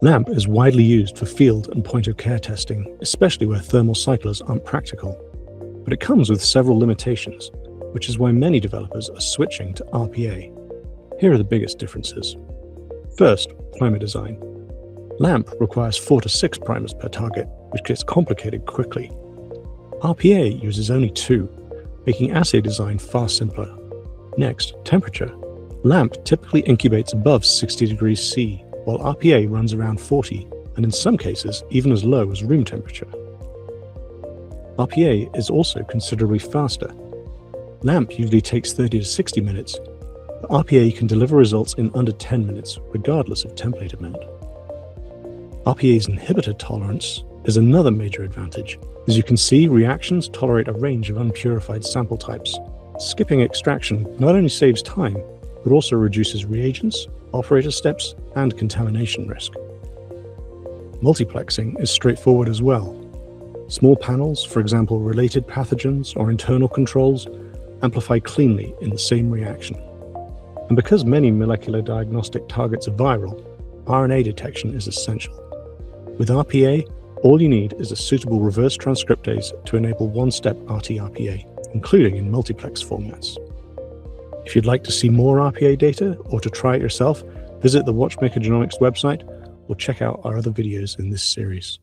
LAMP is widely used for field and point-of-care testing, especially where thermal cyclers aren't practical. But it comes with several limitations, which is why many developers are switching to RPA. Here are the biggest differences. First, primer design. LAMP requires 4 to 6 primers per target, which gets complicated quickly. RPA uses only 2, making assay design far simpler. Next, temperature. LAMP typically incubates above 60 degrees C, while RPA runs around 40, and in some cases even as low as room temperature. RPA is also considerably faster. LAMP usually takes 30 to 60 minutes, but RPA can deliver results in under 10 minutes, regardless of template amount. RPA's inhibitor tolerance is another major advantage. As you can see, reactions tolerate a range of unpurified sample types. Skipping extraction not only saves time, but also reduces reagents, operator steps, and contamination risk. Multiplexing is straightforward as well. Small panels, for example related pathogens or internal controls, amplify cleanly in the same reaction. And because many molecular diagnostic targets are viral, RNA detection is essential. With RPA, all you need is a suitable reverse transcriptase to enable one-step RT-RPA, including in multiplex formats. If you'd like to see more RPA data or to try it yourself, visit the Watchmaker Genomics website or check out our other videos in this series.